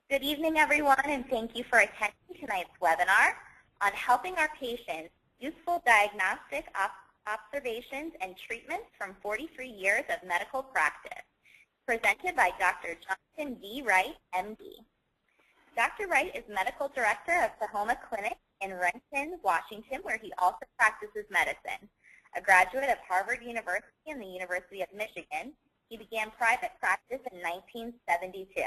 Good evening, everyone, and thank you for attending tonight's webinar on helping our patients useful diagnostic observations and treatments from 43 years of medical practice, presented by Dr. Jonathan V. Wright, MD. Dr. Wright is Medical Director of Tahoma Clinic in Renton, Washington, where he also practices medicine. A graduate of Harvard University and the University of Michigan, he began private practice in 1972.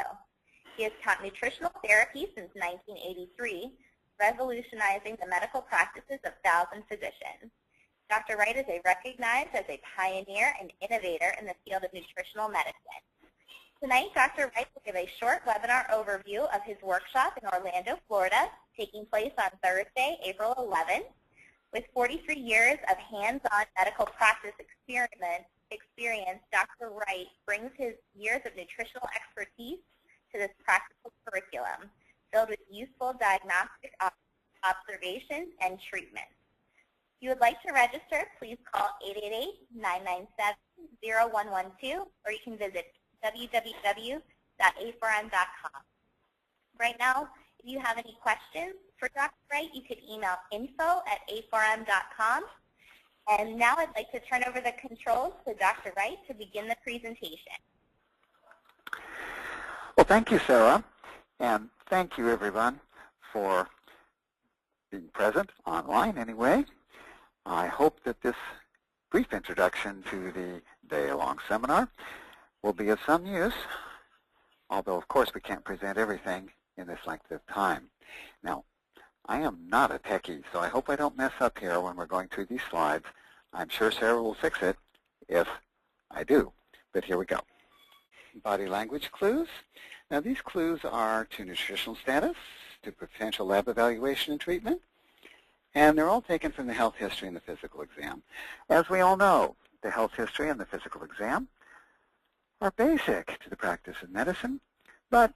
He has taught nutritional therapy since 1983, revolutionizing the medical practices of thousands of physicians. Dr. Wright is recognized as a pioneer and innovator in the field of nutritional medicine. Tonight, Dr. Wright will give a short webinar overview of his workshop in Orlando, Florida, taking place on Thursday, April 11th. With 43 years of hands-on medical practice experience, Dr. Wright brings his years of nutritional expertise to this practical curriculum, filled with useful diagnostic observations and treatments. If you would like to register, please call 888-997-0112, or you can visit www.a4m.com. Right now, if you have any questions for Dr. Wright, you could email info@a4m.com. And now I'd like to turn over the controls to Dr. Wright to begin the presentation. Well, thank you, Sarah, and thank you, everyone, for being present online anyway. I hope that this brief introduction to the day-long seminar will be of some use, although, of course, we can't present everything in this length of time. Now, I am not a techie, so I hope I don't mess up here when we're going through these slides. I'm sure Sarah will fix it if I do, but here we go. Body language clues. Now, these clues are to nutritional status, to potential lab evaluation and treatment, and they're all taken from the health history and the physical exam. As we all know, the health history and the physical exam are basic to the practice of medicine, but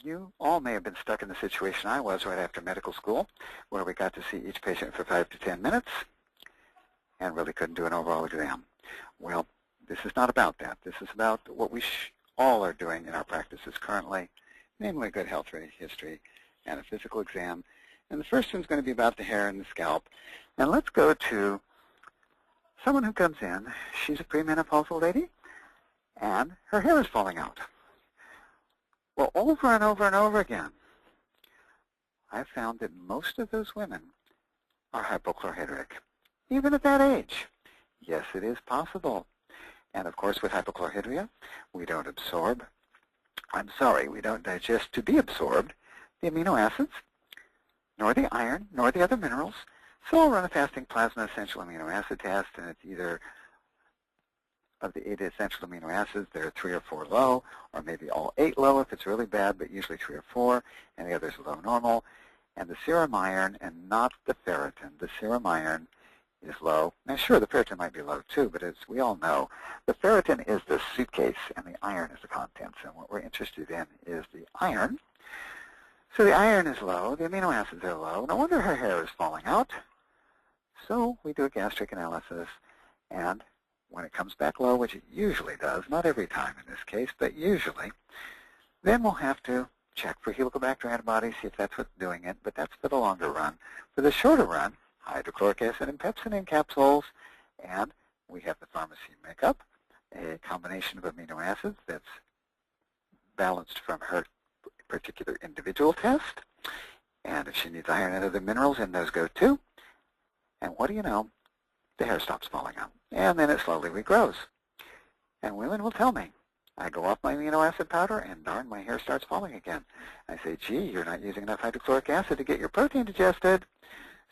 you all may have been stuck in the situation I was right after medical school, where we got to see each patient for 5 to 10 minutes and really couldn't do an overall exam. Well, this is not about that. This is about what we all are doing in our practices currently, namely good health history and a physical exam. And the first one's going to be about the hair and the scalp. And let's go to someone who comes in. She's a premenopausal lady, and her hair is falling out. Well, over and over and over again, I've found that most of those women are hypochlorhydric, even at that age. Yes, it is possible. And of course, with hypochlorhydria, we don't digest to be absorbed the amino acids, nor the iron, nor the other minerals. So I'll run a fasting plasma essential amino acid test, and it's either of the 8 essential amino acids, there are 3 or 4 low, or maybe all 8 low if it's really bad, but usually 3 or 4, and the others low normal. And the serum iron, and not the ferritin, the serum iron is low. Now, sure, the ferritin might be low too, but as we all know, the ferritin is the suitcase and the iron is the contents, and what we're interested in is the iron. So the iron is low, the amino acids are low. No wonder her hair is falling out. So we do a gastric analysis, and when it comes back low, which it usually does, not every time in this case, but usually, then we'll have to check for Helicobacter antibodies, see if that's what's doing it, but that's for the longer run. For the shorter run, hydrochloric acid and pepsin in capsules, and we have the pharmacy makeup, a combination of amino acids that's balanced from her particular individual test, and if she needs iron and other minerals, in those go too. And what do you know? The hair stops falling out, and then it slowly regrows. And women will tell me, I go off my amino acid powder, and darn, my hair starts falling again. I say, gee, you're not using enough hydrochloric acid to get your protein digested.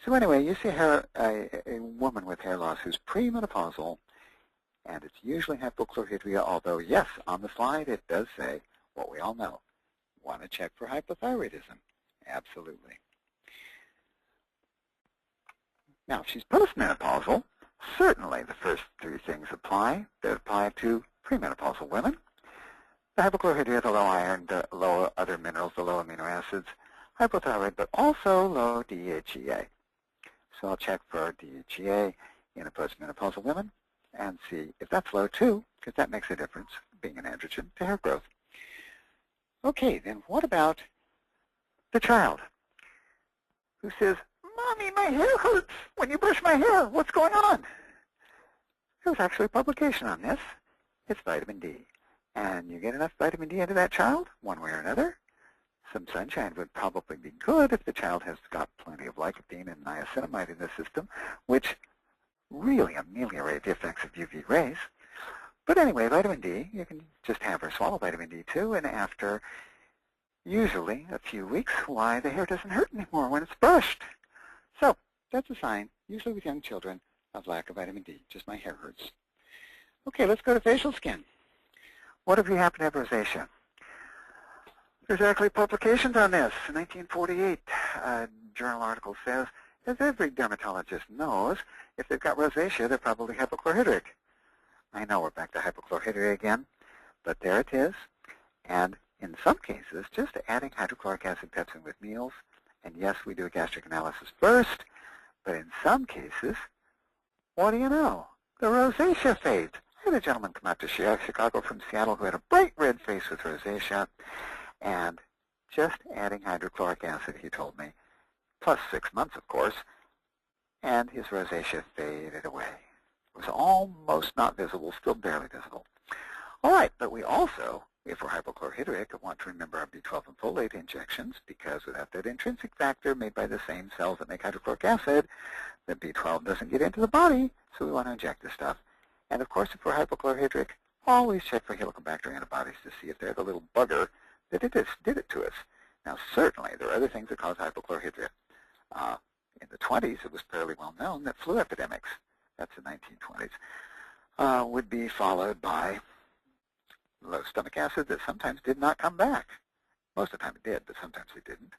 So anyway, you see a woman with hair loss who's premenopausal, and it's usually hypochlorhydria, although, yes, on the slide it does say what we all know. Want to check for hypothyroidism? Absolutely. Now, if she's postmenopausal, certainly the first 3 things apply that apply to premenopausal women. The hypochlorhydria, the low iron, the low other minerals, the low amino acids, hypothyroid, but also low DHEA. So I'll check for DHEA in a postmenopausal woman and see if that's low too, because that makes a difference, being an androgen, to hair growth. Okay, then what about the child who says, Mommy, my hair hurts when you brush my hair. What's going on? There's actually a publication on this. It's vitamin D. And you get enough vitamin D into that child, one way or another. Some sunshine would probably be good if the child has got plenty of lycopene and niacinamide in the system, which really ameliorate the effects of UV rays. But anyway, vitamin D, you can just have her swallow vitamin D too, and after usually a few weeks, why, the hair doesn't hurt anymore when it's brushed. So that's a sign, usually with young children, of lack of vitamin D. Just my hair hurts. Okay, let's go to facial skin. What if you happen to have rosacea? There's actually publications on this. A 1948 journal article says, as every dermatologist knows, if they've got rosacea, they're probably hypochlorhydric. I know we're back to hypochlorhydria again, but there it is. And in some cases, just adding hydrochloric acid pepsin with meals, and yes, we do a gastric analysis first, but in some cases, what do you know? The rosacea fades. I had a gentleman come out to Chicago from Seattle who had a bright red face with rosacea, and just adding hydrochloric acid, he told me, plus 6 months, of course, and his rosacea faded away. It was almost not visible, still barely visible. All right, but we also, if we're hypochlorhydric, want to remember our B12 and folate injections, because without that intrinsic factor made by the same cells that make hydrochloric acid, the B12 doesn't get into the body, so we want to inject this stuff. And of course, if we're hypochlorhydric, always check for Helicobacter antibodies to see if they're the little bugger that did it to us. Now, certainly, there are other things that cause hypochlorhydria. In the 20s, it was fairly well known that flu epidemics, that's the 1920s, would be followed by low stomach acid that sometimes did not come back. Most of the time it did, but sometimes it didn't.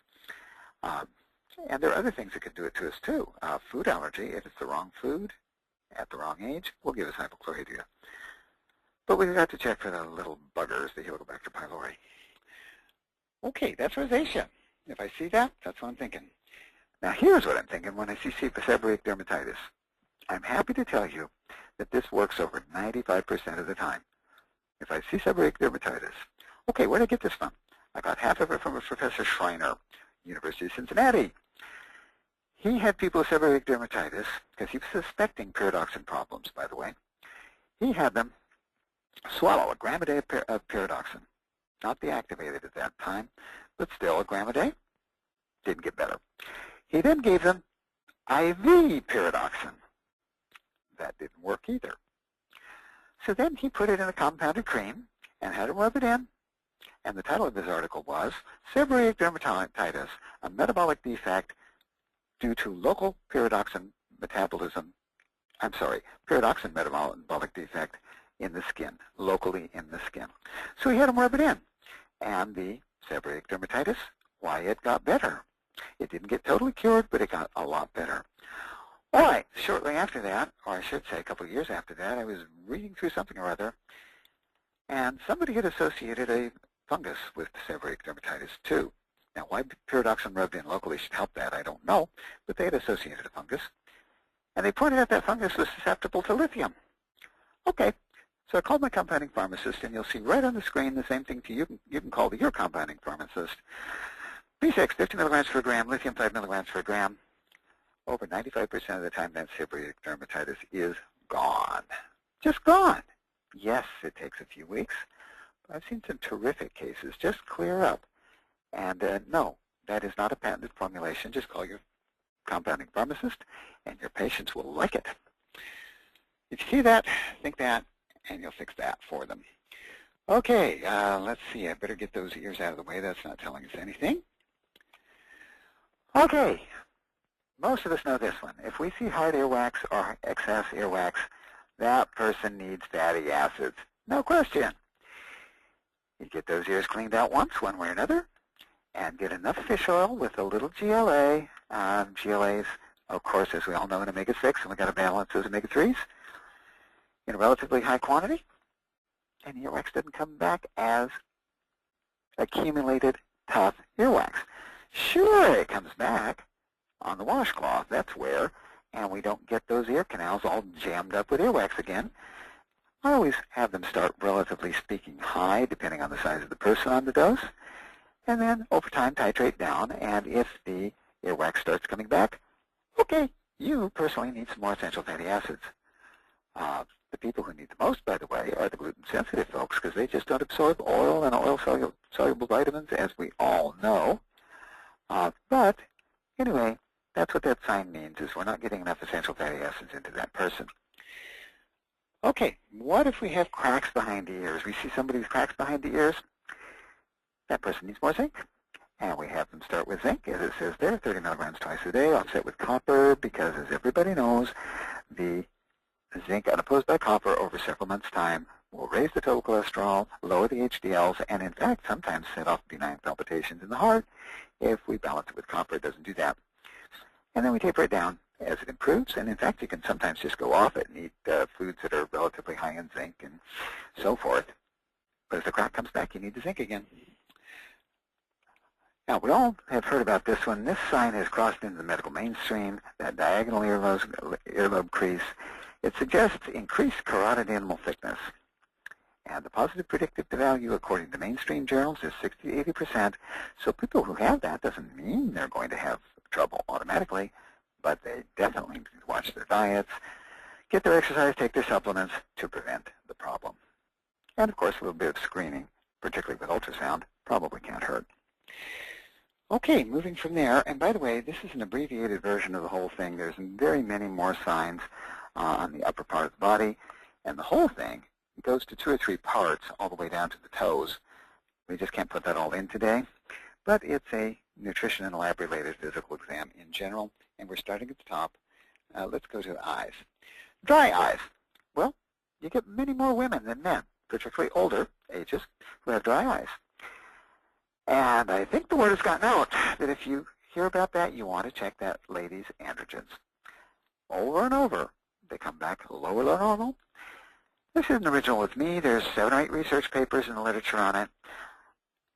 And there are other things that could do it to us, too. Food allergy, if it's the wrong food at the wrong age, will give us hypochlorhydria. But we've got to check for the little buggers, the Helicobacter pylori. Okay, that's rosacea. If I see that, that's what I'm thinking. Now, here's what I'm thinking when I see seborrheic dermatitis. I'm happy to tell you that this works over 95% of the time. If I see seborrheic dermatitis, okay, where did I get this from? I got half of it from a Professor Schreiner, University of Cincinnati. He had people with seborrheic dermatitis because he was suspecting pyridoxine problems, by the way. He had them swallow a gram a day of pyridoxine, not be activated at that time, but still a gram a day. Didn't get better. He then gave them IV pyridoxine. That didn't work either. So then he put it in a compounded cream and had to rub it in. And the title of his article was Seborrheic Dermatitis, a Metabolic Defect Due to Local Pyridoxine Metabolism. Pyridoxine Metabolic Defect in the skin, locally in the skin. So he had him rub it in. And the seborrheic dermatitis, why, it got better. It didn't get totally cured, but it got a lot better. All right, shortly after that, or I should say a couple of years after that, I was reading through something or other, and somebody had associated a fungus with seborrheic dermatitis too. Now, why pyridoxine rubbed in locally should help that, I don't know, but they had associated a fungus. And they pointed out that fungus was susceptible to lithium. Okay, so I called my compounding pharmacist, and you'll see right on the screen the same thing you can call to your compounding pharmacist. B6, 50 milligrams per gram, lithium 5 milligrams per gram. Over 95% of the time, that seborrheic dermatitis is gone. Just gone. Yes, it takes a few weeks. But I've seen some terrific cases just clear up. And no, that is not a patented formulation. Just call your compounding pharmacist, and your patients will like it. If you see that, think that, and you'll fix that for them. Okay, let's see. I better get those ears out of the way. That's not telling us anything. Okay, most of us know this one. If we see hard earwax or excess earwax, that person needs fatty acids. No question. You get those ears cleaned out once, one way or another, and get enough fish oil with a little GLA. GLAs, of course, as we all know, in omega-6, and we've got to balance those omega-3s in a relatively high quantity. And earwax doesn't come back as accumulated tough earwax. Sure, it comes back on the washcloth, that's where, and we don't get those ear canals all jammed up with earwax again. I always have them start, relatively speaking, high, depending on the size of the person on the dose, and then over time titrate down, and if the earwax starts coming back, okay, you personally need some more essential fatty acids. The people who need the most, by the way, are the gluten-sensitive folks, because they just don't absorb oil and oil-soluble vitamins, as we all know. But anyway, that's what that sign means, is we're not getting enough essential fatty acids into that person. Okay, what if we have cracks behind the ears? We see somebody with cracks behind the ears. That person needs more zinc. And we have them start with zinc, as it says there, 30 milligrams twice a day, offset with copper, because as everybody knows, the zinc unopposed by copper over several months' time will raise the total cholesterol, lower the HDLs, and in fact sometimes set off benign palpitations in the heart. If we balance it with copper, it doesn't do that. And then we taper it down as it improves, and in fact you can sometimes just go off it and eat foods that are relatively high in zinc and so forth. But if the crack comes back, you need the zinc again. Now, we all have heard about this one. This sign has crossed into the medical mainstream, that diagonal earlobe crease. It suggests increased carotid animal thickness. And the positive predictive value, according to mainstream journals, is 60 to 80%. So people who have that doesn't mean they're going to have trouble automatically, but they definitely need to watch their diets, get their exercise, take their supplements to prevent the problem. And, of course, a little bit of screening, particularly with ultrasound, probably can't hurt. Okay, moving from there, and by the way, this is an abbreviated version of the whole thing. There's very many more signs on the upper part of the body, and the whole thing goes to 2 or 3 parts all the way down to the toes. We just can't put that all in today, but it's a nutrition and lab-related physical exam in general, and we're starting at the top. Let's go to the eyes. Dry eyes. Well, you get many more women than men, particularly older ages, who have dry eyes. And I think the word has gotten out that if you hear about that, you want to check that lady's androgens. Over and over, they come back lower than normal. This isn't original with me. There's 7 or 8 research papers in the literature on it.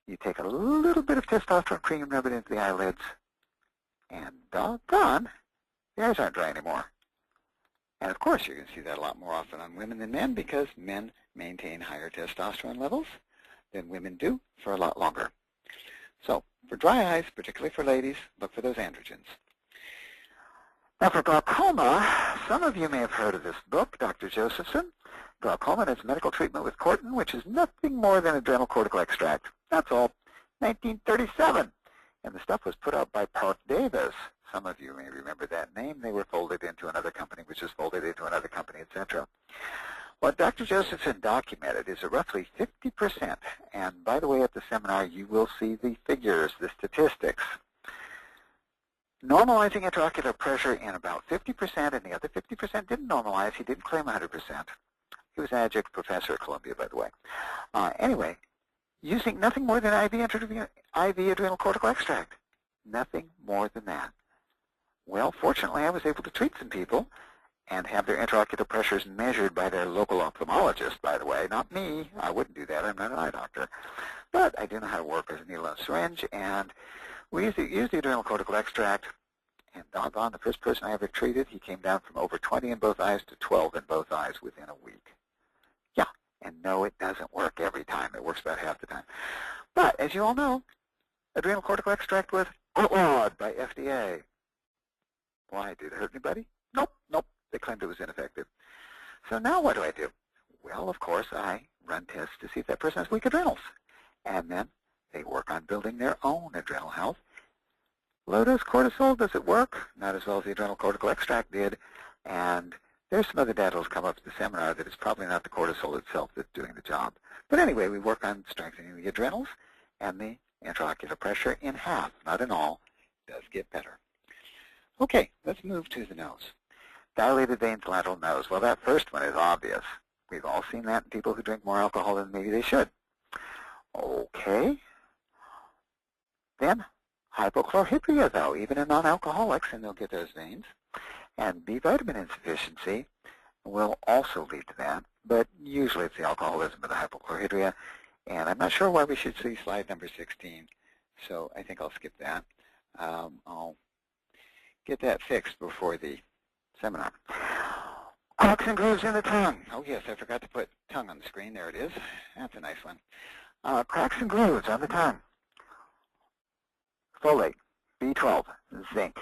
You take a little bit of testosterone cream, rub it into the eyelids, and doggone, the eyes aren't dry anymore. And of course, you're going to see that a lot more often on women than men, because men maintain higher testosterone levels than women do for a lot longer. So for dry eyes, particularly for ladies, look for those androgens. Now for glaucoma, some of you may have heard of this book, Dr. Josephson. Glaucoma and its medical treatment with Cortin, which is nothing more than adrenal cortical extract. That's all. 1937. And the stuff was put out by Park Davis. Some of you may remember that name. They were folded into another company, which is folded into another company, etc. What Dr. Josephson documented is that roughly 50%, and by the way, at the seminar, you will see the figures, the statistics, normalizing intraocular pressure in about 50%, and the other 50% didn't normalize. He didn't claim 100%. He was an adjunct professor at Columbia, by the way. Anyway, using nothing more than IV adrenal cortical extract. Nothing more than that. Well, fortunately, I was able to treat some people and have their intraocular pressures measured by their local ophthalmologist, by the way. Not me. I wouldn't do that. I'm not an eye doctor. But I do know how to work with a needle and a syringe, and we used the adrenal cortical extract, and doggone, the first person I ever treated, he came down from over 20 in both eyes to 12 in both eyes within a week. Yeah, and no, it doesn't work every time. It works about half the time. But, as you all know, adrenal cortical extract was outlawed by FDA. Why? Did it hurt anybody? Nope, nope. They claimed it was ineffective. So now what do? Well, of course, I run tests to see if that person has weak adrenals. And then they work on building their own adrenal health. Low-dose cortisol, does it work? Not as well as the adrenal cortical extract did. And there's some other data that'll come up at the seminar that it's probably not the cortisol itself that's doing the job. But anyway, we work on strengthening the adrenals, and the intraocular pressure in half, not in all, does get better. Okay, let's move to the nose. Dilated veins, lateral nose. Well, that first one is obvious. We've all seen that in people who drink more alcohol than maybe they should. Okay. Then hypochlorhydria, though, even in non-alcoholics, and they'll get those veins. And B vitamin insufficiency will also lead to that, but usually it's the alcoholism of the hypochlorhydria. And I'm not sure why we should see slide number 16, so I think I'll skip that. I'll get that fixed before the seminar. Cracks and grooves in the tongue. Oh, yes, I forgot to put tongue on the screen. There it is. That's a nice one. Cracks and grooves on the tongue. Folate, B12, zinc.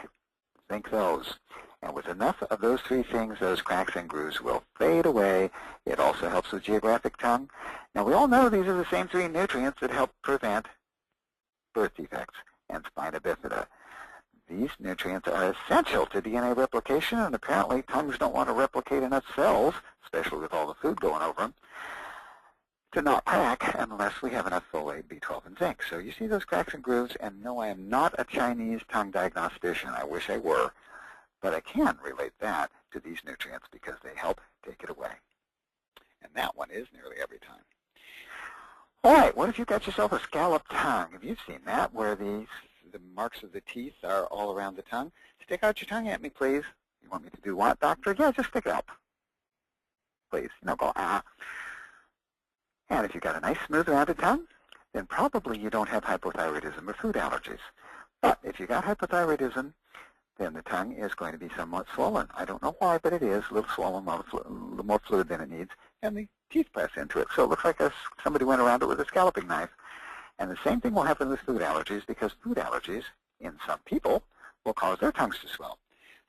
Zinc those. And with enough of those three things, those cracks and grooves will fade away. It also helps with geographic tongue. Now, we all know these are the same three nutrients that help prevent birth defects and spina bifida. These nutrients are essential to DNA replication, and apparently tongues don't want to replicate enough cells, especially with all the food going over them, to not crack unless we have enough folate, B12, and zinc. So you see those cracks and grooves, and no, I am not a Chinese tongue diagnostician. I wish I were, but I can relate that to these nutrients because they help take it away. And that one is nearly every time. All right, what if you've got yourself a scalloped tongue? Have you seen that, where the marks of the teeth are all around the tongue? Stick out your tongue at me, please. You want me to do what, doctor? Yeah, just stick it up. Please, go, ah. And if you've got a nice, smooth, rounded tongue, then probably you don't have hypothyroidism or food allergies. But if you've got hypothyroidism, then the tongue is going to be somewhat swollen. I don't know why, but it is a little swollen, a little more fluid than it needs, and the teeth press into it. So it looks like somebody went around it with a scalloping knife. And the same thing will happen with food allergies, because food allergies in some people will cause their tongues to swell.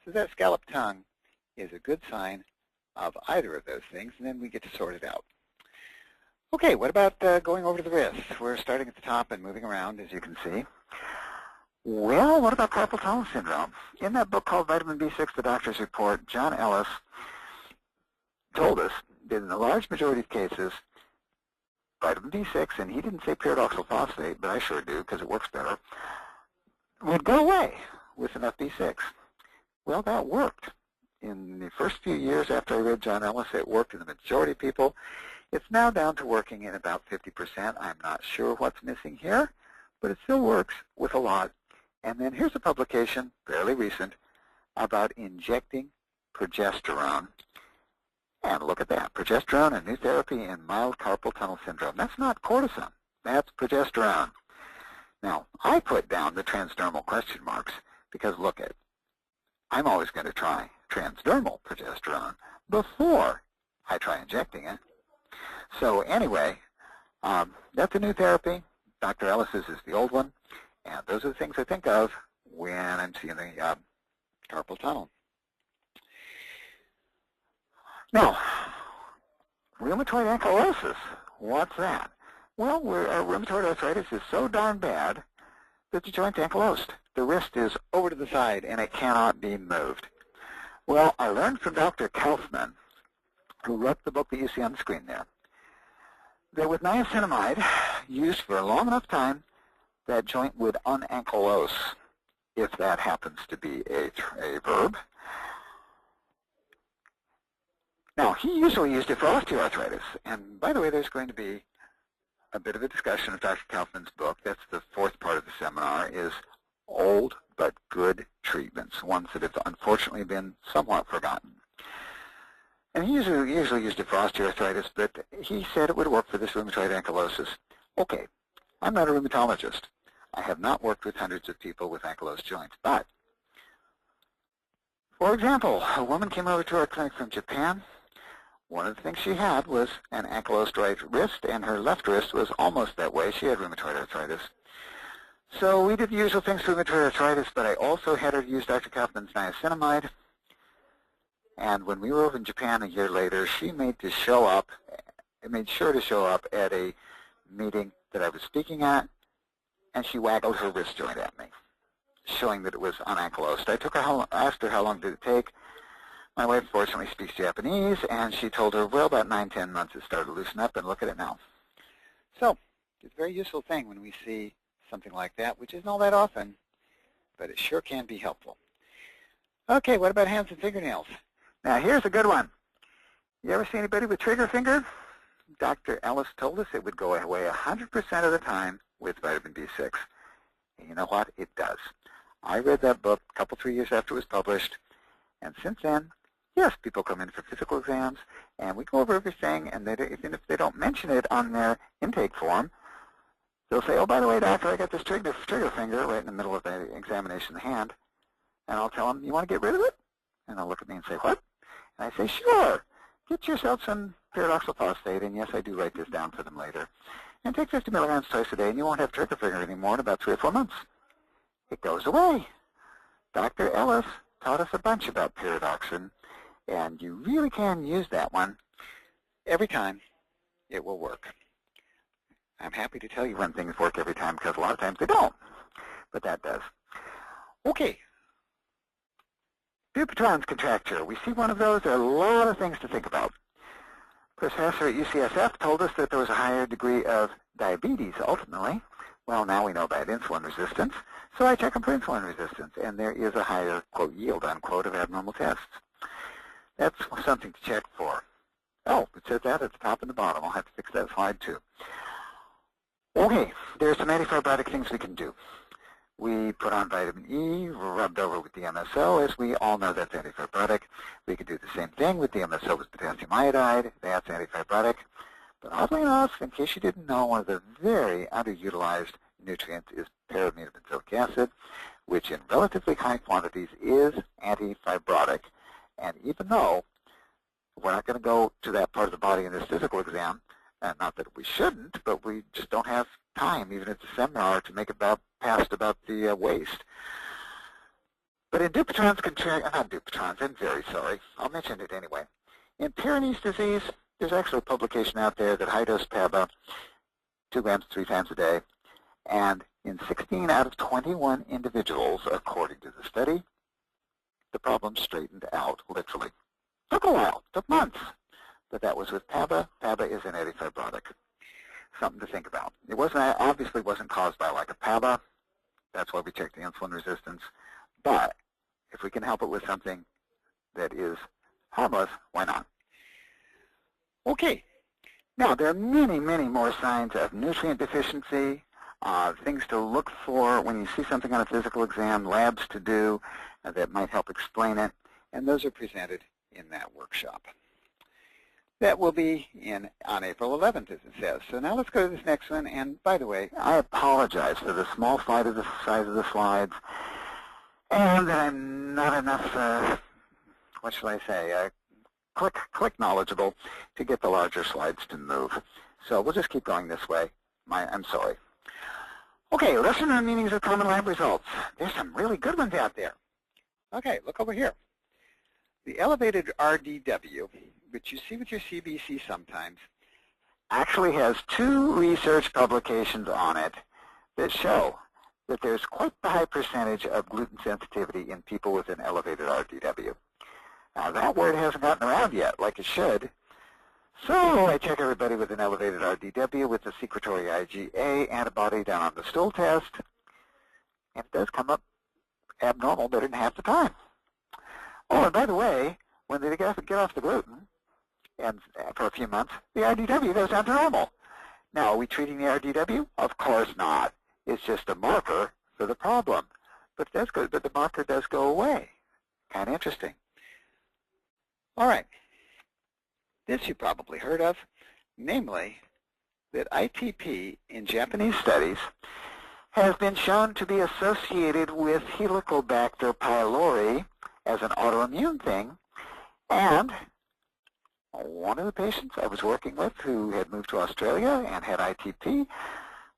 So that scalloped tongue is a good sign of either of those things, and then we get to sort it out. Okay, what about going over to the wrist? We're starting at the top and moving around, as you can see. Well, what about carpal tunnel syndrome? In that book called Vitamin B6, The Doctor's Report, John Ellis told us that in the large majority of cases, vitamin B6, and he didn't say pyridoxal phosphate, but I sure do because it works better, would go away with enough B6. Well, that worked. In the first few years after I read John Ellis, it worked in the majority of people. It's now down to working in about 50%. I'm not sure what's missing here, but it still works with a lot. And then here's a publication, fairly recent, about injecting progesterone. And look at that, progesterone, a new therapy in mild carpal tunnel syndrome. That's not cortisone, that's progesterone. Now, I put down the transdermal question marks because, look at, I'm always going to try transdermal progesterone before I try injecting it. So anyway, that's a new therapy. Dr. Ellis's is the old one. And those are the things I think of when I'm seeing the carpal tunnel. Now, rheumatoid ankylosing, what's that? Well, rheumatoid arthritis is so darn bad that the joint's ankylosed. The wrist is over to the side, and it cannot be moved. Well, I learned from Dr. Kaufman, who wrote the book that you see on the screen there, that with niacinamide used for a long enough time, that joint would unankylose, if that happens to be a verb. Now, he usually used it for osteoarthritis. And by the way, there's going to be a bit of a discussion of Dr. Kaufman's book. That's the fourth part of the seminar, is old but good treatments, ones that have unfortunately been somewhat forgotten. And he usually used it for osteoarthritis, but he said it would work for this rheumatoid ankylosing. Okay, I'm not a rheumatologist. I have not worked with hundreds of people with ankylosed joints, but for example, a woman came over to our clinic from Japan. One of the things she had was an ankylosed right wrist, and her left wrist was almost that way. She had rheumatoid arthritis. So we did the usual things for rheumatoid arthritis, but I also had her use Dr. Kaufman's niacinamide. And when we were over in Japan a year later, she made sure to show up at a meeting that I was speaking at, and she waggled her wrist joint at me, showing that it was unankylosed. I asked her how long did it take. My wife fortunately speaks Japanese, and she told her, well, about 9-10 months it started to loosen up, and look at it now. So it's a very useful thing when we see something like that, which isn't all that often, but it sure can be helpful. Okay, what about hands and fingernails? Now, here's a good one. You ever see anybody with trigger finger? Dr. Ellis told us it would go away 100% of the time with vitamin B6. And you know what? It does. I read that book a couple, 3 years after it was published, and since then, yes, people come in for physical exams, and we go over everything, and even if they don't mention it on their intake form, they'll say, oh, by the way, doctor, I got this trigger finger right in the middle of the examination of the hand, and I'll tell them, you want to get rid of it? And they'll look at me and say, what? And I say, sure, get yourself some pyridoxal phosphate, and yes, I do write this down for them later, and take 50 milligrams twice a day, and you won't have trigger finger anymore in about 3 or 4 months. It goes away. Dr. Ellis taught us a bunch about pyridoxine, and you really can use that one every time. It will work. I'm happy to tell you when things work every time, because a lot of times they don't, but that does. Okay. Dupuytren's contracture. We see one of those. There are a lot of things to think about. Professor at UCSF told us that there was a higher degree of diabetes ultimately. Well, now we know about insulin resistance, so I check them for insulin resistance, and there is a higher, quote, yield, unquote, of abnormal tests. That's something to check for. Oh, it says that at the top and the bottom. I'll have to fix that slide, too. Okay, there are some antifibrotic things we can do. We put on vitamin E, rubbed over with DMSO. As we all know, that's antifibrotic. We can do the same thing with DMSO with potassium iodide. That's antifibrotic. But oddly enough, in case you didn't know, one of the very underutilized nutrients is para-aminobenzoic acid, which in relatively high quantities is antifibrotic. And even though we're not going to go to that part of the body in this physical exam, not that we shouldn't, but we just don't have time, even at the seminar, to make past about the waste. But in Dupuytren's contracture, not Dupuytren's, I'm very sorry. I'll mention it anyway. In Peyronie's disease, there's actually a publication out there that high-dose PABA, 2 grams 3 times a day, and in 16 out of 21 individuals, according to the study, the problem straightened out, literally. Took a while, took months, but that was with PABA. PABA is an antifibrotic. Something to think about. It obviously wasn't caused by lack of PABA. That's why we checked the insulin resistance. But if we can help it with something that is harmless, why not? Okay. Now, there are many, many more signs of nutrient deficiency, things to look for when you see something on a physical exam, labs to do that might help explain it, and those are presented in that workshop. That will be on April 11th, as it says. So now let's go to this next one. And by the way, I apologize for the small size of the slides, and that I'm not enough, what shall I say, click knowledgeable to get the larger slides to move. So we'll just keep going this way. I'm sorry. Okay, lesson on meanings of common lab results. There's some really good ones out there. Okay, look over here. The elevated RDW, which you see with your CBC sometimes, actually has 2 research publications on it that show that there's quite a high percentage of gluten sensitivity in people with an elevated RDW. Now, that word hasn't gotten around yet, like it should. So I check everybody with an elevated RDW with the secretory IgA antibody down on the stool test, and it does come up abnormal better than half the time. Oh, and by the way, when they get off the gluten, and for a few months, the RDW goes down to normal. Now, are we treating the RDW? Of course not. It's just a marker for the problem. But that's good. But the marker does go away. Kind of interesting. All right. This you probably heard of, namely that ITP in Japanese studies has been shown to be associated with Helicobacter pylori as an autoimmune thing, and one of the patients I was working with who had moved to Australia and had ITP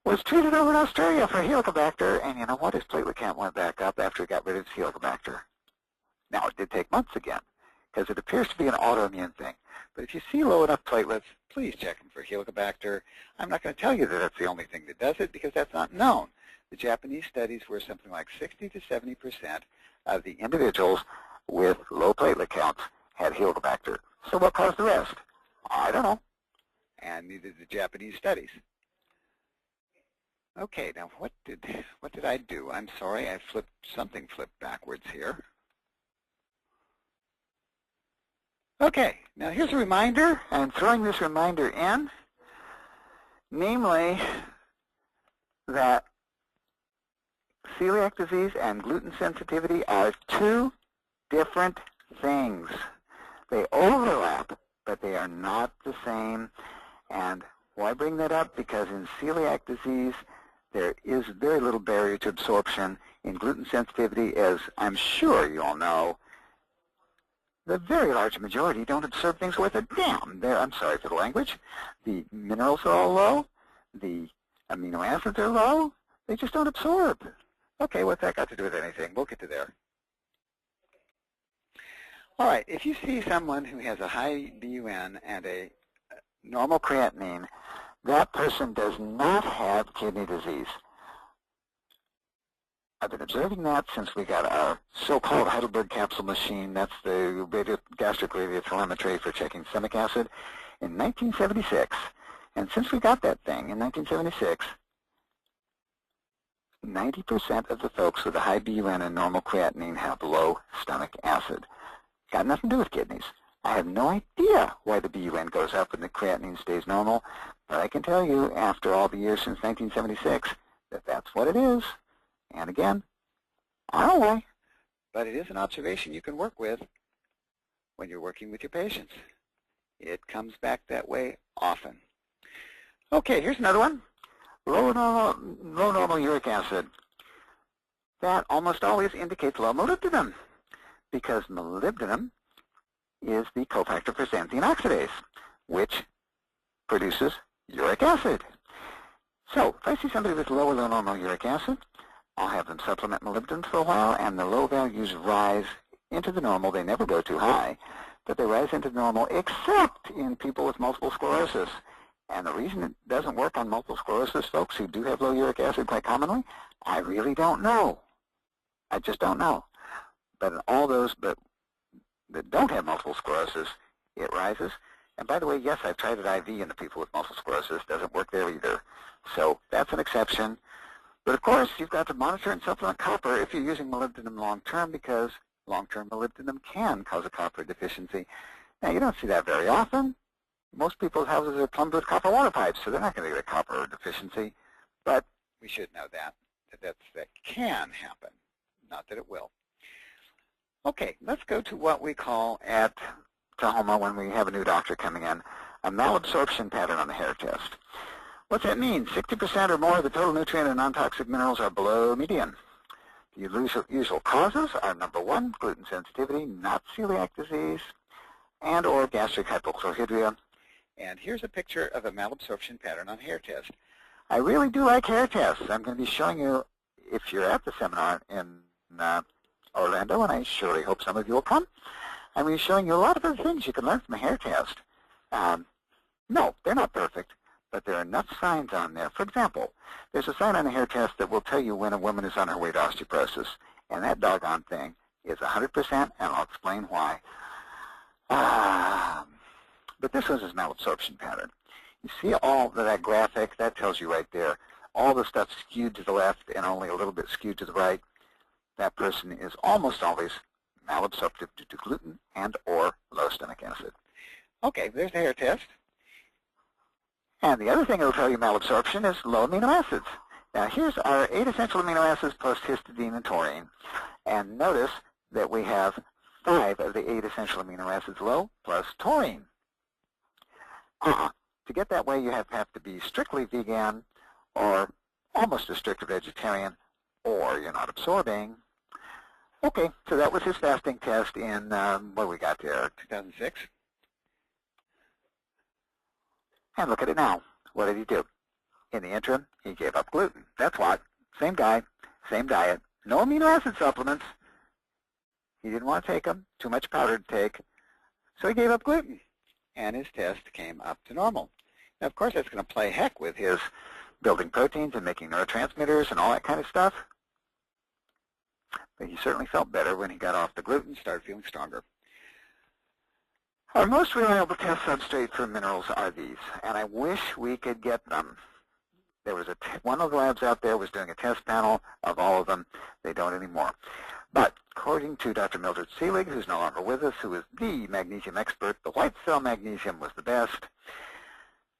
was treated over in Australia for Helicobacter, and you know what? His platelet count went back up after he got rid of his Helicobacter. Now, it did take months again, because it appears to be an autoimmune thing. But if you see low enough platelets, please check them for Helicobacter. I'm not going to tell you that that's the only thing that does it, because that's not known. The Japanese studies were something like 60 to 70% of the individuals with low platelet counts had Helicobacter. So what caused the rest? I don't know. And neither did the Japanese studies. Okay, now what did I do? I'm sorry, something flipped backwards here. Okay, now here's a reminder. I'm throwing this reminder in, namely that celiac disease and gluten sensitivity are 2 different things. They overlap, but they are not the same. And why bring that up? Because in celiac disease, there is very little barrier to absorption. In gluten sensitivity, as I'm sure you all know, the very large majority don't absorb things worth a damn. I'm sorry for the language. The minerals are all low. The amino acids are low. They just don't absorb. Okay, what's that got to do with anything? We'll get to there. All right, if you see someone who has a high BUN and a normal creatinine, that person does not have kidney disease. I've been observing that since we got our so-called Heidelberg capsule machine. That's the gastric radiotelemetry for checking stomach acid in 1976. And since we got that thing in 1976, 90% of the folks with a high BUN and normal creatinine have low stomach acid. Got nothing to do with kidneys. I have no idea why the BUN goes up and the creatinine stays normal, but I can tell you after all the years since 1976 that that's what it is. And again, I don't know why, but it is an observation you can work with when you're working with your patients. It comes back that way often. Okay, here's another one. Low normal uric acid. That almost always indicates low molybdenum, because molybdenum is the cofactor for xanthine oxidase, which produces uric acid. So if I see somebody with low or low normal uric acid, I'll have them supplement molybdenum for a while, and the low values rise into the normal. They never go too high, but they rise into the normal, except in people with multiple sclerosis. And the reason it doesn't work on multiple sclerosis folks who do have low uric acid quite commonly, I really don't know. I just don't know. But in all those that don't have multiple sclerosis, it rises. And by the way, yes, I've tried it IV in the people with multiple sclerosis. Doesn't work there either. So that's an exception. But of course, you've got to monitor and supplement copper if you're using molybdenum long-term, because long-term molybdenum can cause a copper deficiency. Now, you don't see that very often. Most people's houses are plumbed with copper water pipes, so they're not going to get a copper deficiency. But we should know that can happen, not that it will. Okay, let's go to what we call at Tahoma when we have a new doctor coming in, a malabsorption pattern on the hair test. What's that mean? 60% or more of the total nutrient and non-toxic minerals are below median. The usual causes are, number one, gluten sensitivity, not celiac disease, and or gastric hypochlorhydria. And here's a picture of a malabsorption pattern on hair test. I really do like hair tests. I'm going to be showing you, if you're at the seminar in Orlando, and I surely hope some of you will come, I'm going to be showing you a lot of other things you can learn from a hair test. No, they're not perfect, but there are enough signs on there. For example, there's a sign on a hair test that will tell you when a woman is on her way to osteoporosis, and that doggone thing is 100%, and I'll explain why. But this one is malabsorption pattern. You see all that graphic? That tells you right there. All the stuff skewed to the left and only a little bit skewed to the right. That person is almost always malabsorptive due to gluten and or low stomach acid. Okay, there's the hair test. And the other thing that will tell you malabsorption is low amino acids. Now here's our 8 essential amino acids plus histidine and taurine. And notice that we have 5 of the 8 essential amino acids low plus taurine. To get that way, you have to be strictly vegan or almost a strict vegetarian, or you're not absorbing. Okay, so that was his fasting test in, what do we got there, 2006? And look at it now. What did he do? In the interim, he gave up gluten. That's what. Same guy, same diet, no amino acid supplements. He didn't want to take them, too much powder to take, so he gave up gluten. And his test came up to normal. Now, of course, that's going to play heck with his building proteins and making neurotransmitters and all that kind of stuff. But he certainly felt better when he got off the gluten, started feeling stronger. Our most reliable test substrate for minerals are these, and I wish we could get them. There was one of the labs out there was doing a test panel of all of them. They don't anymore. But according to Dr. Mildred Seelig, who's no longer with us, who is the magnesium expert, the white cell magnesium was the best.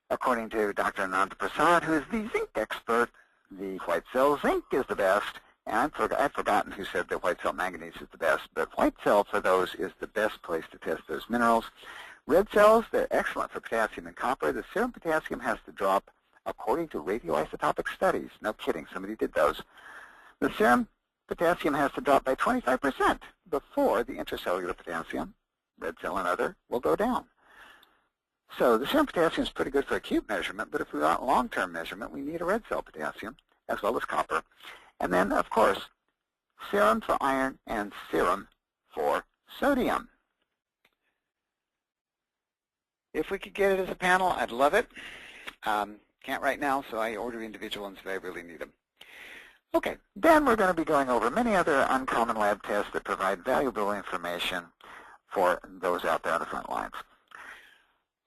According to Dr. Ananda Prasad, who is the zinc expert, the white cell zinc is the best. And I've forgotten who said that white cell manganese is the best, but white cell for those is the best place to test those minerals. Red cells, they're excellent for potassium and copper. The serum potassium has to drop according to radioisotopic studies. No kidding, somebody did those. The serum potassium has to drop by 25% before the intracellular potassium red cell and other will go down. So the serum potassium is pretty good for acute measurement, but if we want long-term measurement, we need a red cell potassium as well as copper. And then, of course, serum for iron and serum for sodium. If we could get it as a panel, I'd love it. Can't right now, so I order individual ones if I really need them. Okay, then we're going to be going over many other uncommon lab tests that provide valuable information for those out there on the front lines.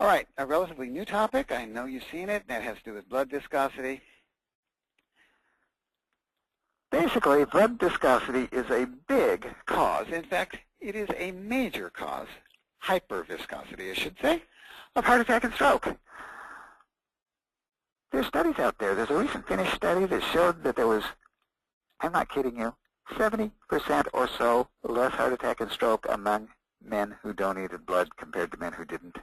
All right, a relatively new topic. I know you've seen it. That has to do with blood viscosity. Basically, blood viscosity is a big cause. In fact, it is a major cause, hyperviscosity, I should say, of heart attack and stroke. There's studies out there. There's a recent Finnish study that showed that there was, I'm not kidding you, 70% or so less heart attack and stroke among men who donated blood compared to men who didn't.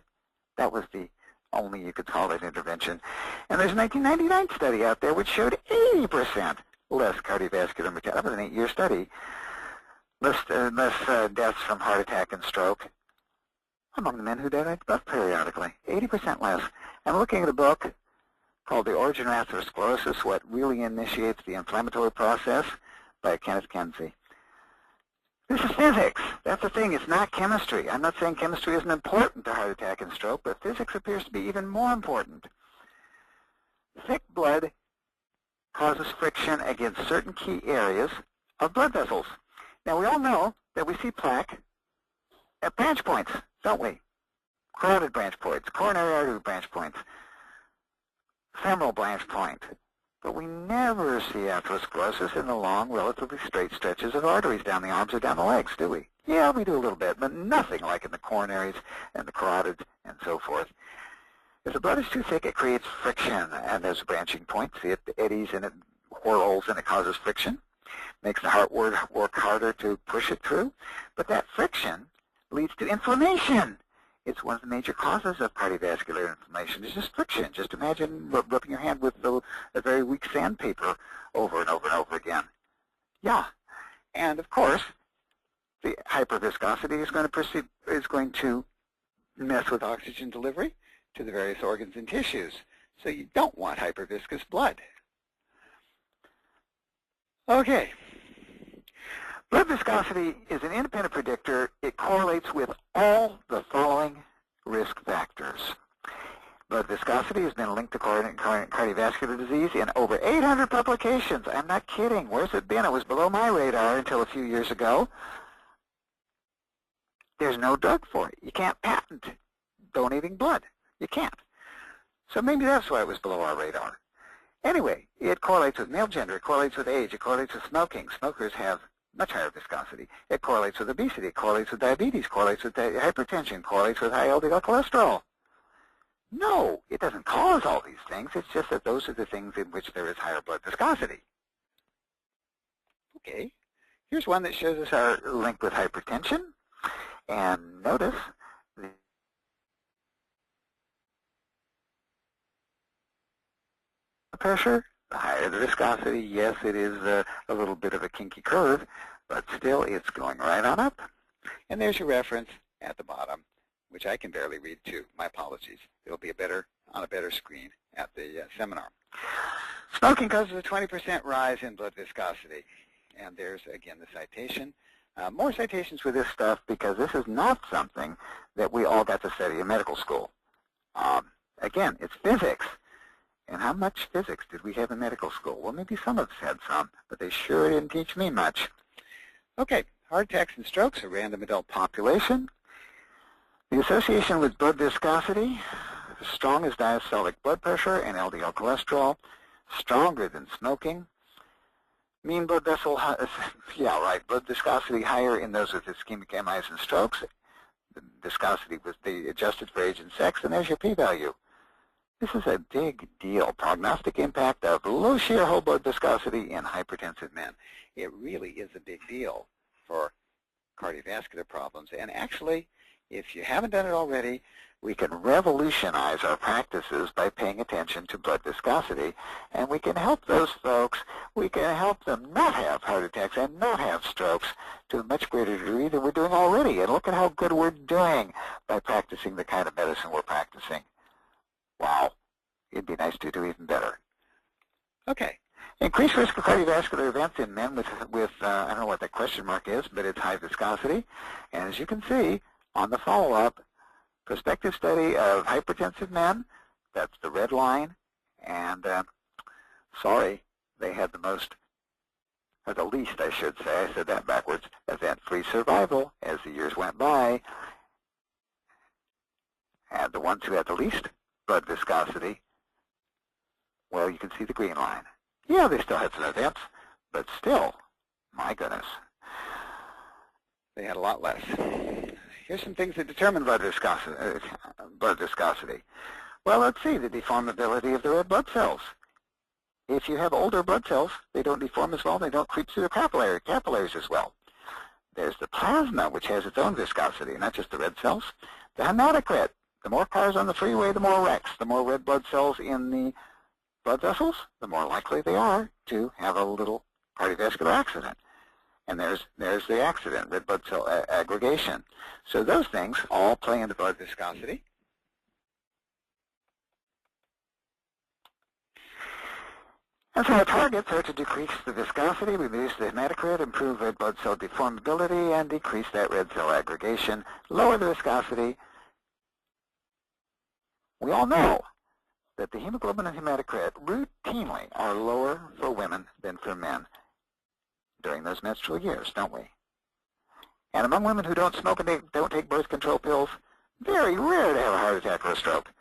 That was the only, you could call it, intervention. And there's a 1999 study out there which showed 80% less cardiovascular mortality. That was an 8-year study. Less deaths from heart attack and stroke among the men who donate blood periodically. 80% less. I'm looking at a book called The Origin of Atherosclerosis, What Really Initiates the Inflammatory Process by Kenneth Kenzie. This is physics. That's the thing. It's not chemistry. I'm not saying chemistry isn't important to heart attack and stroke, but physics appears to be even more important. Thick blood causes friction against certain key areas of blood vessels. Now, we all know that we see plaque at branch points, don't we? Carotid branch points, coronary artery branch points, femoral branch point. But we never see atherosclerosis in the long, relatively straight stretches of arteries down the arms or down the legs, do we? Yeah, we do a little bit, but nothing like in the coronaries and the carotids and so forth. If the blood is too thick, it creates friction, and there's branching points. See, it eddies and it whirls and it causes friction. Makes the heart work harder to push it through. But that friction leads to inflammation. It's one of the major causes of cardiovascular inflammation. It's just friction. Just imagine rubbing your hand with a very weak sandpaper over and over and over again. Yeah. And of course, the hyperviscosity is going to mess with oxygen delivery to the various organs and tissues. So you don't want hyperviscous blood. Okay. Blood viscosity is an independent predictor. It correlates with all the following risk factors. Blood viscosity has been linked to cardiovascular disease in over 800 publications. I'm not kidding. Where's it been? It was below my radar until a few years ago. There's no drug for it. You can't patent donating blood. You can't. So maybe that's why it was below our radar. Anyway, it correlates with male gender. It correlates with age. It correlates with smoking. Smokers have much higher viscosity. It correlates with obesity. It correlates with diabetes. Correlates with hypertension. Correlates with high LDL cholesterol. No, it doesn't cause all these things. It's just that those are the things in which there is higher blood viscosity. Okay, here's one that shows us our link with hypertension. And notice the pressure, the higher the viscosity. Yes, it is a little bit of a kinky curve, but still it's going right on up. And there's your reference at the bottom, which I can barely read too. My apologies. It'll be on a better screen at the seminar. Smoking causes a 20% rise in blood viscosity. And there's, again, the citation. More citations for this stuff because this is not something that we all got to study in medical school. Again, it's physics. And how much physics did we have in medical school? Well, maybe some of us had some, but they sure didn't teach me much. Okay, heart attacks and strokes, a random adult population. The association with blood viscosity, as strong as diastolic blood pressure and LDL cholesterol, stronger than smoking. Mean blood vessel, yeah, right, blood viscosity higher in those with ischemic MIs and strokes. The viscosity was adjusted for age and sex, and there's your p-value. This is a big deal. Prognostic impact of low shear whole blood viscosity in hypertensive men. It really is a big deal for cardiovascular problems. And actually, if you haven't done it already, we can revolutionize our practices by paying attention to blood viscosity, and we can help those folks, we can help them not have heart attacks and not have strokes to a much greater degree than we're doing already. And look at how good we're doing by practicing the kind of medicine we're practicing. Wow. It'd be nice to do even better. Okay. Increased risk of cardiovascular events in men with I don't know what that question mark is, but it's high viscosity. And as you can see on the follow-up, prospective study of hypertensive men, that's the red line, and sorry, they had the most, or the least, I should say, I said that backwards, event-free survival as the years went by. And the ones who had the least blood viscosity, well, you can see the green line. Yeah, they still had some events, but still, my goodness, they had a lot less. Here's some things that determine blood viscosity. Well, let's see, the deformability of the red blood cells. If you have older blood cells, they don't deform as well, they don't creep through the capillaries as well. There's the plasma, which has its own viscosity, not just the red cells. The hematocrit, the more cars on the freeway, the more wrecks. The more red blood cells in the blood vessels, the more likely they are to have a little cardiovascular accident. And there's the accident, red blood cell aggregation. So those things all play into blood viscosity. And so our targets are to decrease the viscosity, reduce the hematocrit, improve red blood cell deformability, and decrease that red cell aggregation, lower the viscosity. We all know that the hemoglobin and hematocrit routinely are lower for women than for men during those menstrual years, don't we? And among women who don't smoke and don't take birth control pills, very rare to have a heart attack or a stroke.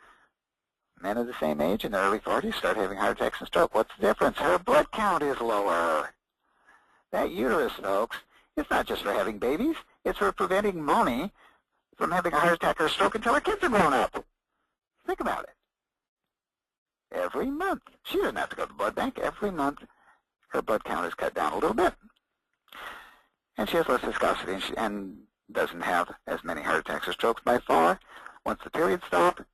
Men of the same age in their early 40s start having heart attacks and stroke. What's the difference? Her blood count is lower. That uterus, folks, it's not just for having babies. It's for preventing Moni from having a heart attack or a stroke until her kids are grown up. Think about it. Every month, she doesn't have to go to the blood bank. Every month, her blood count is cut down a little bit. And she has less viscosity and doesn't have as many heart attacks or strokes by far. Once the periods stop,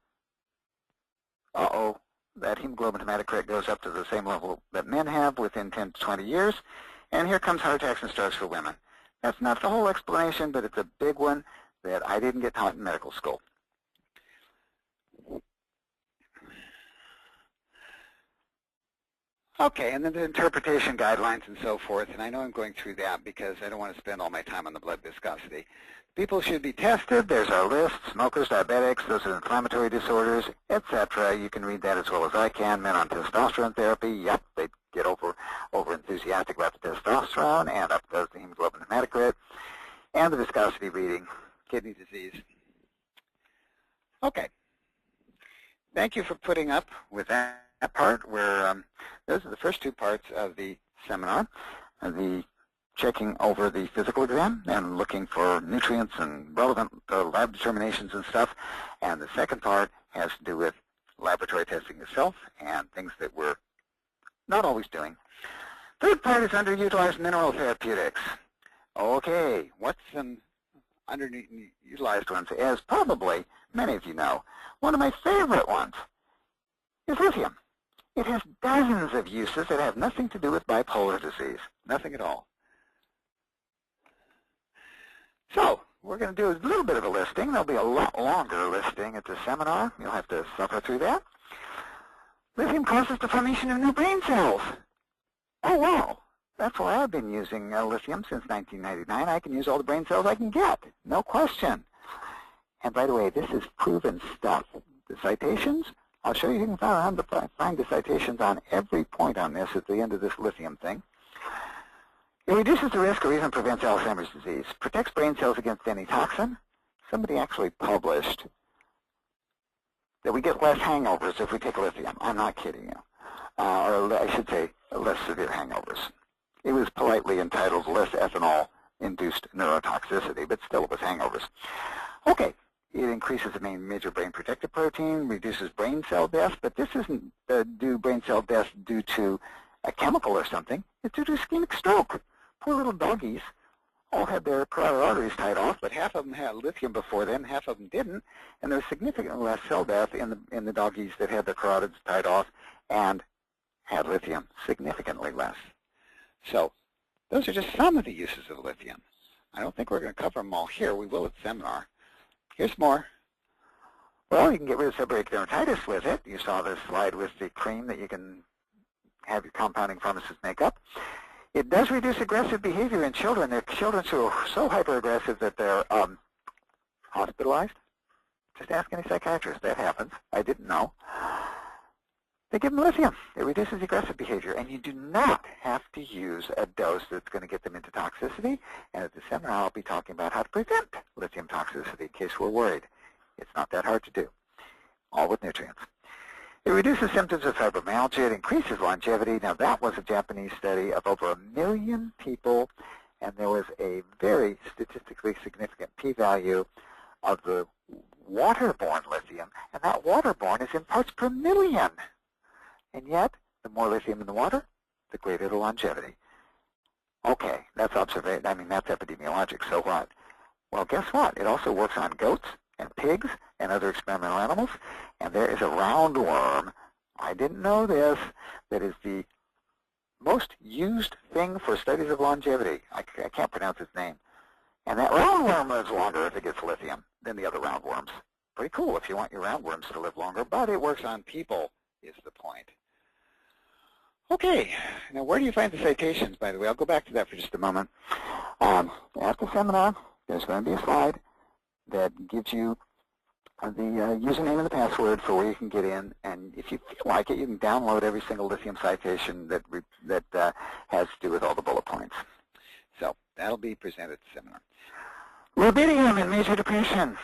that hemoglobin hematocrit goes up to the same level that men have within 10 to 20 years. And here comes heart attacks and strokes for women. That's not the whole explanation, but it's a big one that I didn't get taught in medical school. Okay, and then the interpretation guidelines and so forth, and I know I'm going through that because I don't want to spend all my time on the blood viscosity. People should be tested. There's our list: smokers, diabetics, those with inflammatory disorders, etc. You can read that as well as I can. Men on testosterone therapy, yep, they get over enthusiastic about the testosterone, and up goes the hemoglobin hematocrit, and the viscosity reading, kidney disease. Okay. Thank you for putting up with that part where those are the first two parts of the seminar, the checking over the physical exam and looking for nutrients and relevant lab determinations and stuff. And the second part has to do with laboratory testing itself and things that we're not always doing. Third part is underutilized mineral therapeutics. Okay, what's some underutilized ones? As probably many of you know, one of my favorite ones is lithium. It has dozens of uses that have nothing to do with bipolar disease, nothing at all. So we're going to do a little bit of a listing. There'll be a lot longer listing at the seminar. You'll have to suffer through that. Lithium causes the formation of new brain cells. Oh, wow. That's why I've been using lithium since 1999. I can use all the brain cells I can get, no question. And by the way, this is proven stuff. The citations, I'll show you who can find the citations on every point on this at the end of this lithium thing. It reduces the risk or even prevents Alzheimer's disease, protects brain cells against any toxin. Somebody actually published that we get less hangovers if we take lithium. I'm not kidding you. Or I should say less severe hangovers. It was politely entitled less ethanol-induced neurotoxicity, but still it was hangovers. Okay. It increases the major brain protective protein, reduces brain cell death, but this isn't brain cell death due to a chemical or something. It's due to ischemic stroke. Poor little doggies all had their carotid arteries tied off, but half of them had lithium before then, half of them didn't, and there was significantly less cell death in the doggies that had their carotids tied off and had lithium, significantly less. So those are just some of the uses of lithium. I don't think we're going to cover them all here. We will at the seminar. Here's more. Well, you can get rid of seborrheic dermatitis with it. You saw this slide with the cream that you can have your compounding pharmacist make up. It does reduce aggressive behavior in children. There are children who are so hyper-aggressive that they're hospitalized. Just ask any psychiatrist. That happens. I didn't know. They give them lithium. It reduces aggressive behavior, and you do not have to use a dose that's going to get them into toxicity. And at the seminar, I'll be talking about how to prevent lithium toxicity in case we're worried. It's not that hard to do, all with nutrients. It reduces symptoms of fibromyalgia. It increases longevity. Now, that was a Japanese study of over 1 million people, and there was a very statistically significant p-value of the waterborne lithium, and that waterborne is in parts per million. And yet, the more lithium in the water, the greater the longevity. Okay, that's observation. I mean, that's epidemiologic. So what? Well, guess what? It also works on goats and pigs and other experimental animals. And there is a roundworm, I didn't know this, that is the most used thing for studies of longevity. I can't pronounce its name. And that roundworm lives longer if it gets lithium than the other roundworms. Pretty cool if you want your roundworms to live longer, but it works on people is the point. Okay, now where do you find the citations, by the way? I'll go back to that for just a moment. At the seminar, there's going to be a slide that gives you the username and the password for where you can get in, and if you feel like it, you can download every single lithium citation that has to do with all the bullet points. So that'll be presented at the seminar. Rubidium in major depression.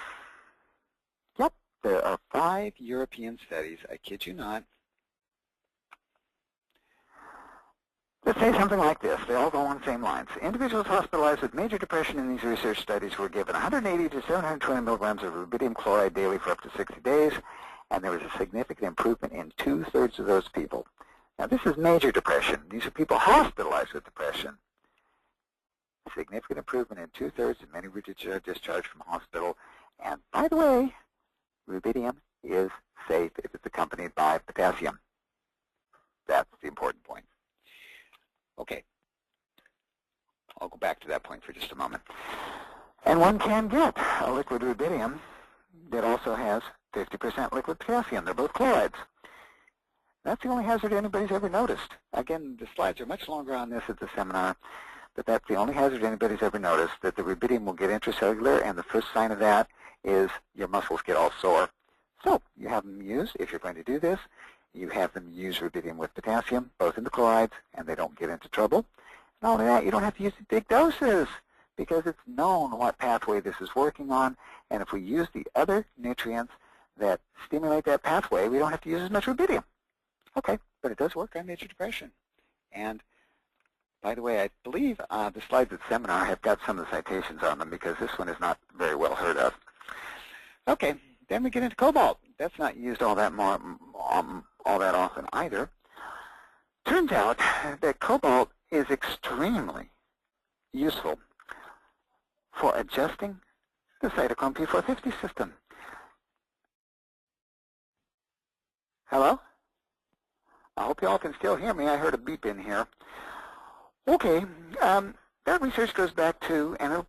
Yep, there are 5 European studies, I kid you not. Let's say something like this. They all go on the same lines. Individuals hospitalized with major depression in these research studies were given 180 to 720 milligrams of rubidium chloride daily for up to 60 days, and there was a significant improvement in 2/3 of those people. Now, this is major depression. These are people hospitalized with depression. Significant improvement in 2/3, and many were discharged from hospital. And by the way, rubidium is safe if it's accompanied by potassium. That's the important point. Okay, I'll go back to that point for just a moment. And one can get a liquid rubidium that also has 50% liquid potassium. They're both chlorides. That's the only hazard anybody's ever noticed. Again, the slides are much longer on this at the seminar, but that's the only hazard anybody's ever noticed, that the rubidium will get intracellular, and the first sign of that is your muscles get all sore. So you have them use, if you're going to do this, you have them use rubidium with potassium, both in the chlorides, and they don't get into trouble. Not only that, you don't have to use big doses because it's known what pathway this is working on, and if we use the other nutrients that stimulate that pathway, we don't have to use as much rubidium. Okay, but it does work on major depression. And by the way, I believe the slides at seminar have got some of the citations on them because this one is not very well heard of. Okay, then we get into cobalt. That's not used all that often either. Turns out that cobalt is extremely useful for adjusting the cytochrome P450 system. Hello? I hope you all can still hear me. I heard a beep in here. Okay, that research goes back to, and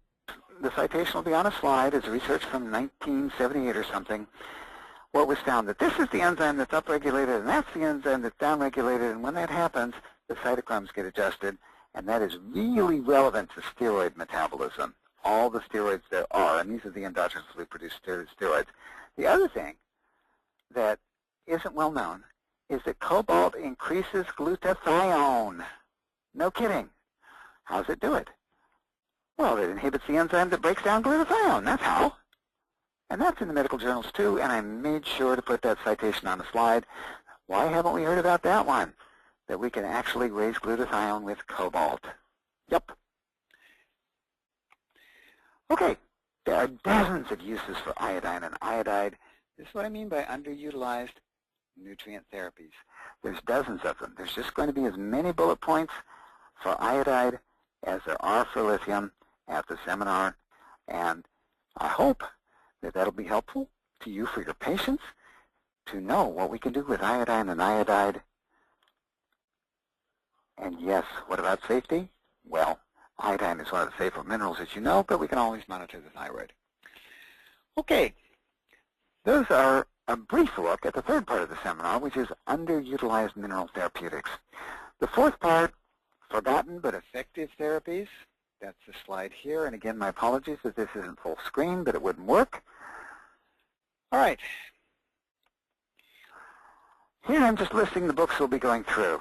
the citation will be on a slide, it's research from 1978 or something, where it was found that this is the enzyme that's upregulated and that's the enzyme that's downregulated, and when that happens, the cytochromes get adjusted, and that is really relevant to steroid metabolism, all the steroids there are, and these are the endogenously produced steroids. The other thing that isn't well known is that cobalt increases glutathione. No kidding. How does it do it? Well, it inhibits the enzyme that breaks down glutathione. That's how. And that's in the medical journals too, and I made sure to put that citation on the slide. Why haven't we heard about that one? That we can actually raise glutathione with cobalt. Yep. Okay, there are dozens of uses for iodine and iodide. This is what I mean by underutilized nutrient therapies. There's dozens of them. There's just going to be as many bullet points for iodide as there are for lithium at the seminar, and I hope that that'll be helpful to you for your patients to know what we can do with iodine and iodide. And yes, what about safety? Well, Iodine is one of the safer minerals, as you know, but we can always monitor the thyroid. Okay, those are a brief look at the third part of the seminar, which is underutilized mineral therapeutics. The fourth part, forgotten but effective therapies. That's the slide here. And again, my apologies that this isn't full screen, but it wouldn't work. All right. Here I'm just listing the books we'll be going through.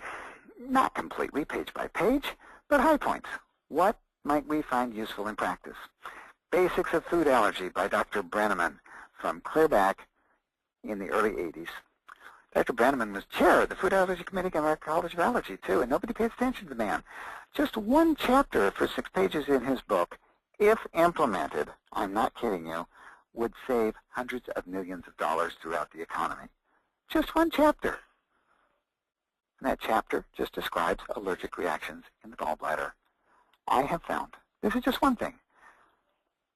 Not completely page by page, but high points. What might we find useful in practice? Basics of Food Allergy by Dr. Brenneman from clear back in the early 80s. Dr. Brenneman was chair of the Food Allergy Committee at our College of Allergy, too, and nobody pays attention to the man. Just one chapter for 6 pages in his book, if implemented, I'm not kidding you, would save hundreds of millions of dollars throughout the economy. Just one chapter. And that chapter just describes allergic reactions in the gallbladder. I have found, this is just one thing,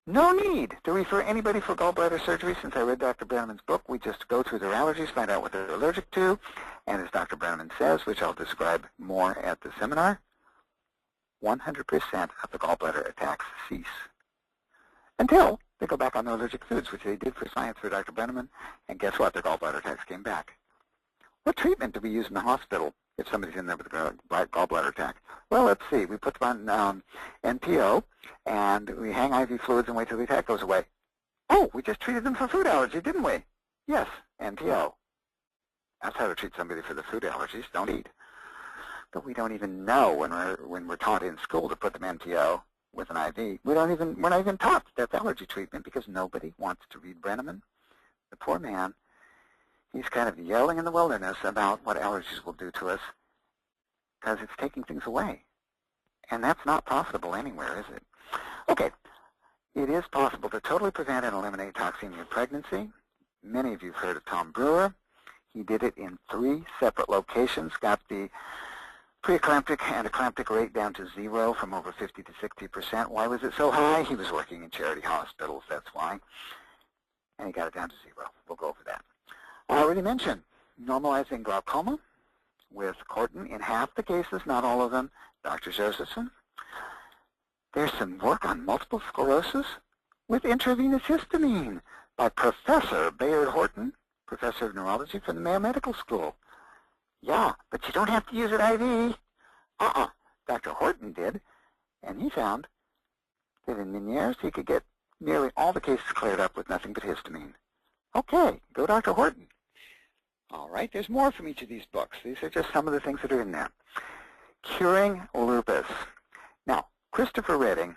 no need to refer anybody for gallbladder surgery. Since I read Dr. Brenneman's book, we just go through their allergies, find out what they're allergic to, and as Dr. Brenneman says, which I'll describe more at the seminar, 100% of the gallbladder attacks cease until they go back on their allergic foods, which they did for science for Dr. Brenneman, and guess what? Their gallbladder attacks came back. What treatment do we use in the hospital if somebody's in there with a gallbladder attack? Well, let's see. We put them on NPO, and we hang IV fluids and wait till the attack goes away. Oh, we just treated them for food allergy, didn't we? Yes, NPO. That's how to treat somebody for the food allergies. Don't eat. But we don't even know when we're taught in school to put them NPO with an IV. We're not even taught that's allergy treatment because nobody wants to read Brenneman. The poor man, he's kind of yelling in the wilderness about what allergies will do to us because it's taking things away. And that's not profitable anywhere, is it? Okay, it is possible to totally prevent and eliminate toxemia in pregnancy. Many of you have heard of Tom Brewer. He did it in 3 separate locations, got the preeclamptic and eclamptic rate down to 0 from over 50 to 60%. Why was it so high? He was working in charity hospitals, that's why. And he got it down to 0. We'll go over that. I already mentioned normalizing glaucoma with Corton in half the cases, not all of them, Dr. Josephson. There's some work on multiple sclerosis with intravenous histamine by Professor Bayard Horton, Professor of Neurology from the Mayo Medical School. Yeah, but you don't have to use an IV. Dr. Horton did, and he found that in Meniere's he could get nearly all the cases cleared up with nothing but histamine. Okay, go Dr. Horton. All right, there's more from each of these books. These are just some of the things that are in there. Curing lupus. Now, Christopher Redding,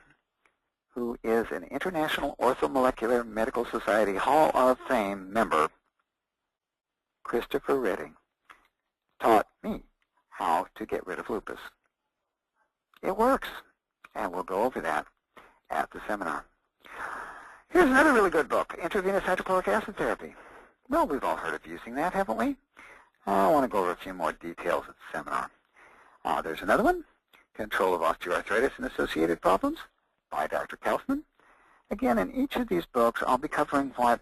who is an International Orthomolecular Medical Society Hall of Fame member, Christopher Redding, taught me how to get rid of lupus. It works, and we'll go over that at the seminar. Here's another really good book, Intravenous Hydrochloric Acid Therapy. Well, we've all heard of using that, haven't we? I want to go over a few more details at the seminar. There's another one, Control of Osteoarthritis and Associated Problems by Dr. Kaufman. Again, in each of these books, I'll be covering what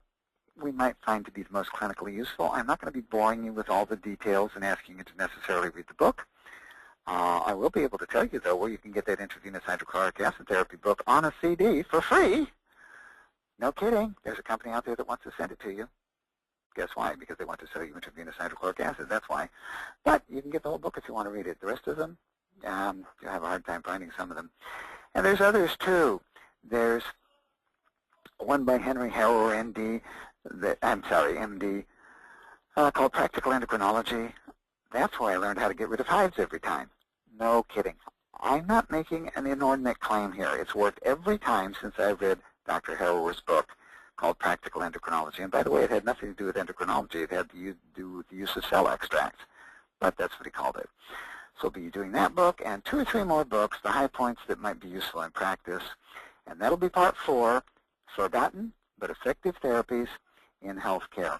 we might find to be the most clinically useful. I'm not going to be boring you with all the details and asking you to necessarily read the book. I will be able to tell you, though, where you can get that Intravenous Hydrochloric Acid Therapy book on a CD for free. No kidding. There's a company out there that wants to send it to you. Guess why? Because they want to sell you intravenous hydrochloric acid. That's why. But you can get the whole book if you want to read it. The rest of them, you'll have a hard time finding some of them. And there's others, too. There's one by Henry Harrower, MD, called Practical Endocrinology. That's where I learned how to get rid of hives every time. No kidding. I'm not making an inordinate claim here. It's worked every time since I read Dr. Harrower's book called Practical Endocrinology. And by the way, it had nothing to do with endocrinology. It had to do with the use of cell extracts. But that's what he called it. So we'll be doing that book and 2 or 3 more books, the high points that might be useful in practice. And that'll be part 4, Forgotten but Effective Therapies in Healthcare.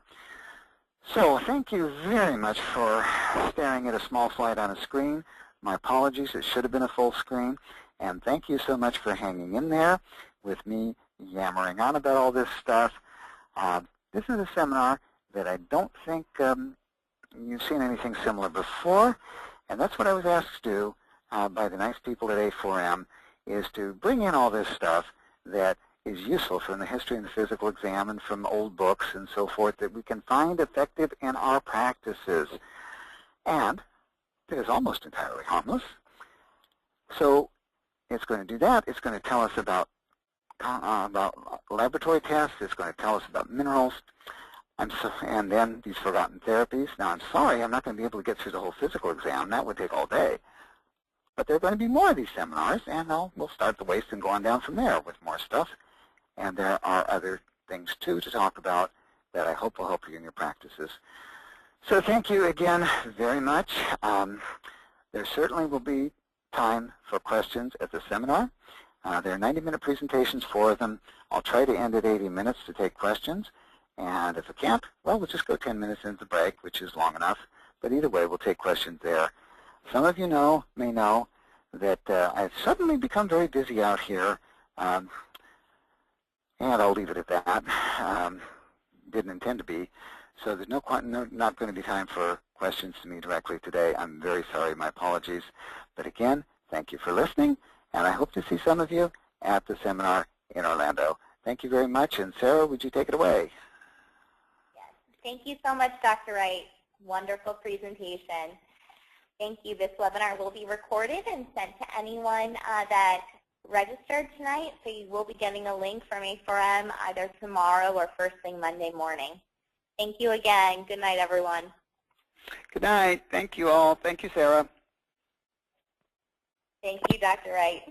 So thank you very much for staring at a small slide on a screen. My apologies. It should have been a full screen. And thank you so much for hanging in there with me yammering on about all this stuff. This is a seminar that I don't think you've seen anything similar before, and that's what I was asked to do by the nice people at A4M, is to bring in all this stuff that is useful from the history and the physical exam and from old books and so forth that we can find effective in our practices. And it is almost entirely harmless. So it's going to do that. It's going to tell us about laboratory tests. It's going to tell us about minerals. And then these forgotten therapies. Now, I'm sorry, I'm not going to be able to get through the whole physical exam. That would take all day. But there are going to be more of these seminars, and we'll start the waste and go on down from there with more stuff. And there are other things, too, to talk about that I hope will help you in your practices. So thank you again very much. There certainly will be time for questions at the seminar. There are 90-minute presentations, 4 of them. I'll try to end at 80 minutes to take questions. And if I can't, well, we'll just go 10 minutes into the break, which is long enough. But either way, we'll take questions there. Some of you may know that I've suddenly become very busy out here. And I'll leave it at that. Didn't intend to be. So there's not going to be time for questions to me directly today. I'm very sorry. My apologies. But again, thank you for listening. And I hope to see some of you at the seminar in Orlando. Thank you very much. And Sarah, would you take it away? Yes. Thank you so much, Dr. Wright. Wonderful presentation. Thank you. This webinar will be recorded and sent to anyone that registered tonight. So you will be getting a link from A4M either tomorrow or first thing Monday morning. Thank you again. Good night, everyone. Good night. Thank you all. Thank you, Sarah. Thank you, Dr. Wright.